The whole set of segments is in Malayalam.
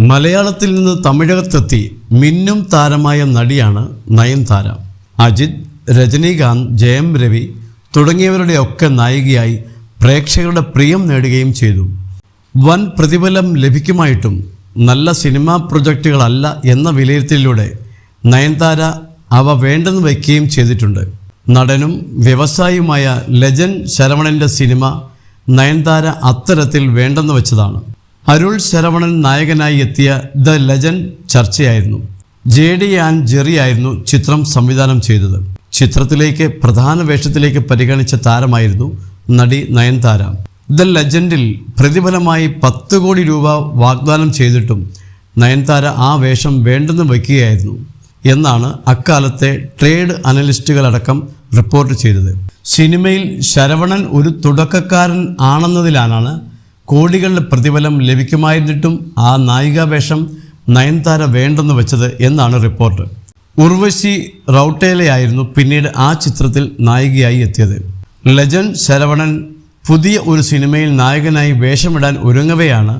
മലയാളത്തിൽ നിന്ന് തമിഴകത്തെത്തി മിന്നും താരമായ നടിയാണ് നയൻതാര. അജിത്, രജനീകാന്ത്, ജയം രവി തുടങ്ങിയവരുടെയൊക്കെ നായികയായി പ്രേക്ഷകരുടെ പ്രിയം നേടുകയും ചെയ്തു. വൻ പ്രതിഫലം ലഭിക്കുമായിട്ടും നല്ല സിനിമാ പ്രൊജക്റ്റുകളല്ല എന്ന വിലയിരുത്തലിലൂടെ നയൻതാര അവ വേണ്ടെന്ന് വയ്ക്കുകയും ചെയ്തിട്ടുണ്ട്. നടനും വ്യവസായിയുമായ ലെജൻഡ് ശരവണൻ്റെ സിനിമ നയൻതാര അത്തരത്തിൽ വേണ്ടെന്ന് വെച്ചതാണ്. അരുൾ ശരവണൻ നായകനായി എത്തിയ ദ ലെജൻഡ് ചർച്ചയായിരുന്നു. JD ആൻഡ് ജെറി ആയിരുന്നു ചിത്രം സംവിധാനം ചെയ്തത്. ചിത്രത്തിലേക്ക് പ്രധാന വേഷത്തിലേക്ക് പരിഗണിച്ച താരമായിരുന്നു നടി നയൻതാര. ദ ലെജൻഡിൽ പ്രതിഫലമായി 10 കോടി രൂപ വാഗ്ദാനം ചെയ്തിട്ടും നയൻതാര ആ വേഷം വേണ്ടെന്ന് വയ്ക്കുകയായിരുന്നു എന്നാണ് അക്കാലത്തെ ട്രേഡ് അനലിസ്റ്റുകളടക്കം റിപ്പോർട്ട് ചെയ്തത്. സിനിമയിൽ ശരവണൻ ഒരു തുടക്കക്കാരൻ ആണെന്നതിലാണ് കോടികളുടെ പ്രതിഫലം ലഭിക്കുമായിരുന്നിട്ടും ആ നായികാവേഷം നയൻതാര വേണ്ടെന്ന് വെച്ചത് എന്നാണ് റിപ്പോർട്ട്. ഉർവശി റൗട്ടേലയായിരുന്നു പിന്നീട് ആ ചിത്രത്തിൽ നായികയായി എത്തിയത്. ലെജൻഡ് ശരവണൻ പുതിയ ഒരു സിനിമയിൽ നായകനായി വേഷമിടാൻ ഒരുങ്ങവെയാണ്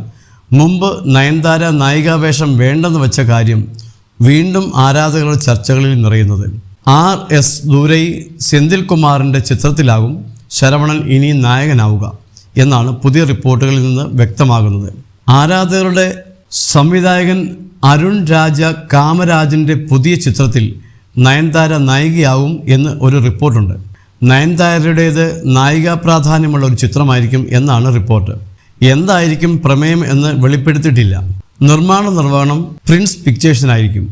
മുമ്പ് നയൻതാര നായികാവേഷം വേണ്ടെന്ന് വെച്ച കാര്യം വീണ്ടും ആരാധകരുടെ ചർച്ചകളിൽ നിറയുന്നത്. RS ദൂരൈ സെന്തിൽ കുമാറിൻ്റെ ചിത്രത്തിലാകും ശരവണൻ ഇനി നായകനാവുക എന്നാണ് പുതിയ റിപ്പോർട്ടുകളിൽ നിന്ന് വ്യക്തമാകുന്നത്. ആരാധകരുടെ സംവിധായകൻ അരുൺ രാജ കാമരാജിൻ്റെ പുതിയ ചിത്രത്തിൽ നയൻതാര നായികയാവും എന്ന് ഒരു റിപ്പോർട്ടുണ്ട്. നയൻതാരയുടേത് നായികാ പ്രാധാന്യമുള്ള ഒരു ചിത്രമായിരിക്കും എന്നാണ് റിപ്പോർട്ട്. എന്തായിരിക്കും പ്രമേയം എന്ന് വെളിപ്പെടുത്തിയിട്ടില്ല. നിർമ്മാണ നിർവഹണം പ്രിൻസ് പിക്ചേഴ്സിനായിരിക്കും.